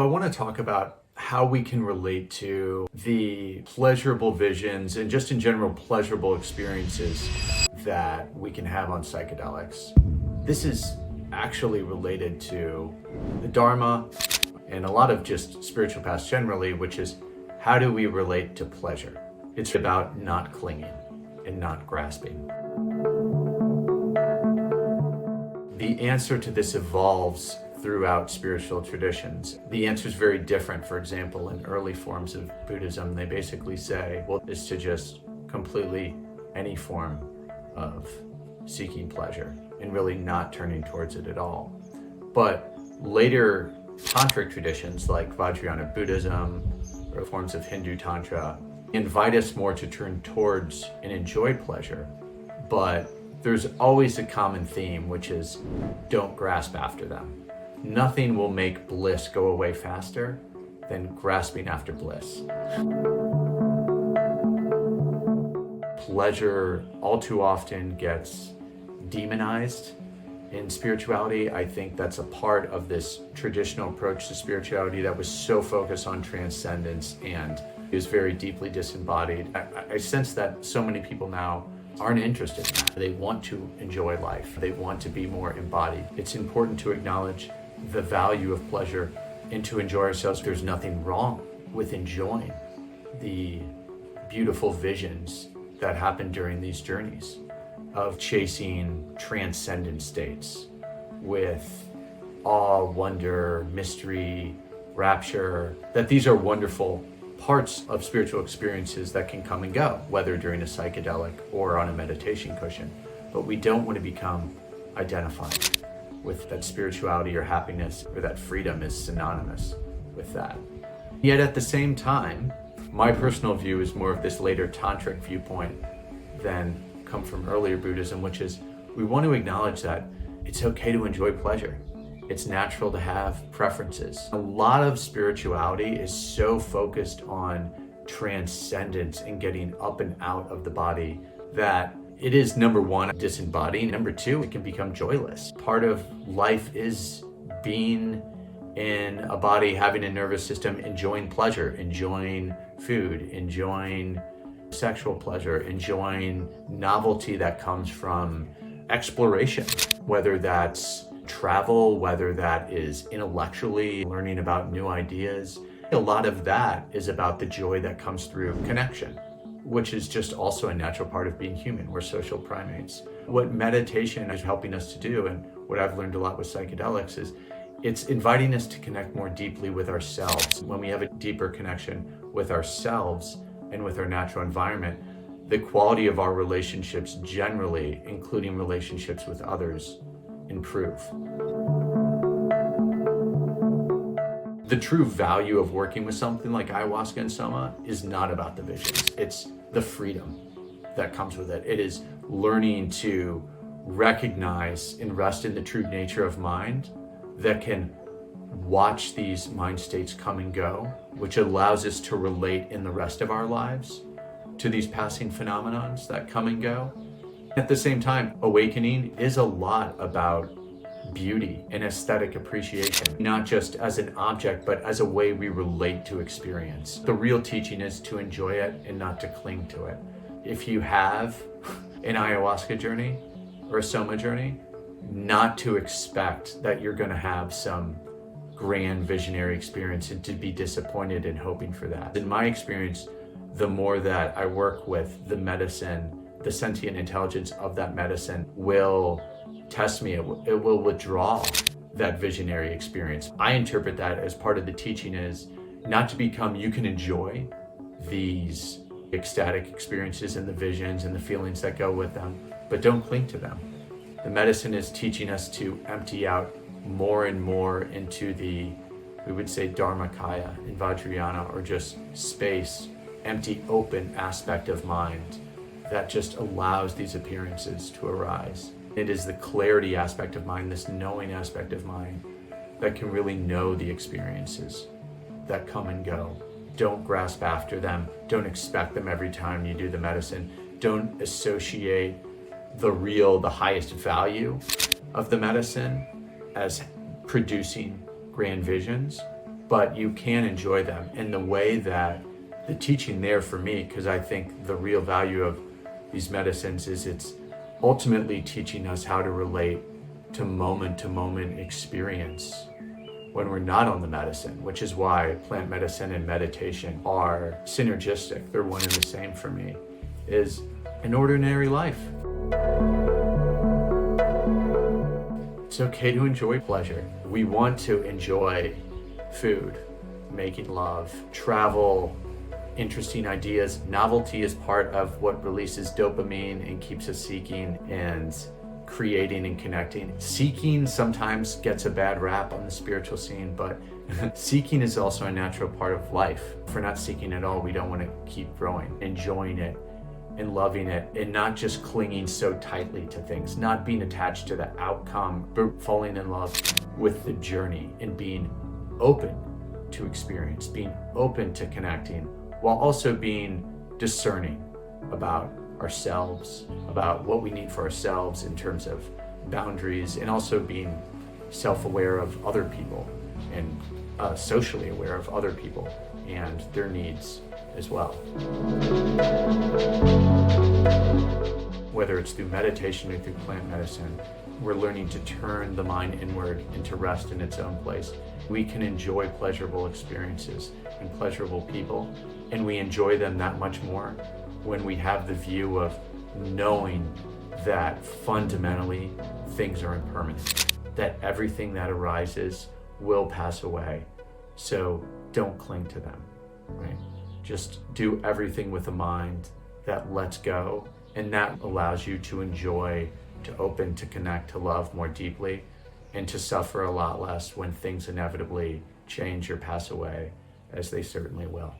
I want to talk about how we can relate to the pleasurable visions and just in general pleasurable experiences that we can have on psychedelics. This is actually related to the Dharma and a lot of just spiritual paths generally, which is how do we relate to pleasure? It's about not clinging and not grasping. The answer to this evolves throughout spiritual traditions. The answer is very different. For example, in early forms of Buddhism, they basically say, well, it's to just completely any form of seeking pleasure and really not turning towards it at all. But later Tantric traditions like Vajrayana Buddhism or forms of Hindu Tantra invite us more to turn towards and enjoy pleasure. But there's always a common theme, which is don't grasp after them. Nothing will make bliss go away faster than grasping after bliss. Pleasure all too often gets demonized in spirituality. I think that's a part of this traditional approach to spirituality that was so focused on transcendence and is very deeply disembodied. I sense that so many people now aren't interested in that. They want to enjoy life. They want to be more embodied. It's important to acknowledge the value of pleasure and to enjoy ourselves. There's nothing wrong with enjoying the beautiful visions that happen during these journeys of chasing transcendent states with awe, wonder, mystery, rapture, that these are wonderful parts of spiritual experiences that can come and go, whether during a psychedelic or on a meditation cushion. But we don't want to become identified with that spirituality or happiness or that freedom is synonymous with that. Yet at the same time, my personal view is more of this later Tantric viewpoint than come from earlier Buddhism, which is we want to acknowledge that it's okay to enjoy pleasure. It's natural to have preferences. A lot of spirituality is so focused on transcendence and getting up and out of the body that it is, number one, disembodying. Number two, it can become joyless. Part of life is being in a body, having a nervous system, enjoying pleasure, enjoying food, enjoying sexual pleasure, enjoying novelty that comes from exploration, whether that's travel, whether that is intellectually learning about new ideas. A lot of that is about the joy that comes through connection, which is just also a natural part of being human. We're social primates. What meditation is helping us to do, and what I've learned a lot with psychedelics, is it's inviting us to connect more deeply with ourselves. When we have a deeper connection with ourselves and with our natural environment, the quality of our relationships generally, including relationships with others, improve. The true value of working with something like ayahuasca and SOMA is not about the visions. It's the freedom that comes with it. It is learning to recognize and rest in the true nature of mind that can watch these mind states come and go, which allows us to relate in the rest of our lives to these passing phenomenons that come and go. At the same time, awakening is a lot about beauty and aesthetic appreciation, not just as an object, but as a way we relate to experience. The real teaching is to enjoy it and not to cling to it. If you have an ayahuasca journey or a SOMA journey, not to expect that you're going to have some grand visionary experience and to be disappointed in hoping for that. In my experience, the more that I work with the medicine, the sentient intelligence of that medicine will test me. It will withdraw that visionary experience. I interpret that as part of the teaching is not to become, you can enjoy these ecstatic experiences and the visions and the feelings that go with them, but don't cling to them. The medicine is teaching us to empty out more and more into the, we would say, Dharmakaya in Vajrayana, or just space, empty, open aspect of mind that just allows these appearances to arise. It is the clarity aspect of mind, this knowing aspect of mind, that can really know the experiences that come and go. Don't grasp after them. Don't expect them every time you do the medicine. Don't associate the real, the highest value of the medicine as producing grand visions. but you can enjoy them in the way that the teaching there for me, because I think the real value of these medicines is it's ultimately teaching us how to relate to moment experience when we're not on the medicine, which is why plant medicine and meditation are synergistic. They're one and the same for me, is an ordinary life. It's okay to enjoy pleasure. We want to enjoy food, making love, travel, interesting ideas. Novelty is part of what releases dopamine and keeps us seeking and creating and connecting. Seeking sometimes gets a bad rap on the spiritual scene, but seeking is also a natural part of life. If we're not seeking at all, we don't want to keep growing, enjoying it and loving it, and not just clinging so tightly to things, not being attached to the outcome, but falling in love with the journey and being open to experience, being open to connecting, while also being discerning about ourselves, about what we need for ourselves in terms of boundaries, and also being self-aware of other people and socially aware of other people and their needs as well. Whether it's through meditation or through plant medicine, we're learning to turn the mind inward and to rest in its own place. We can enjoy pleasurable experiences and pleasurable people, and we enjoy them that much more when we have the view of knowing that fundamentally things are impermanent, that everything that arises will pass away. So don't cling to them, right? Just do everything with a mind that lets go, and that allows you to enjoy, to open, to connect, to love more deeply, and to suffer a lot less when things inevitably change or pass away, as they certainly will.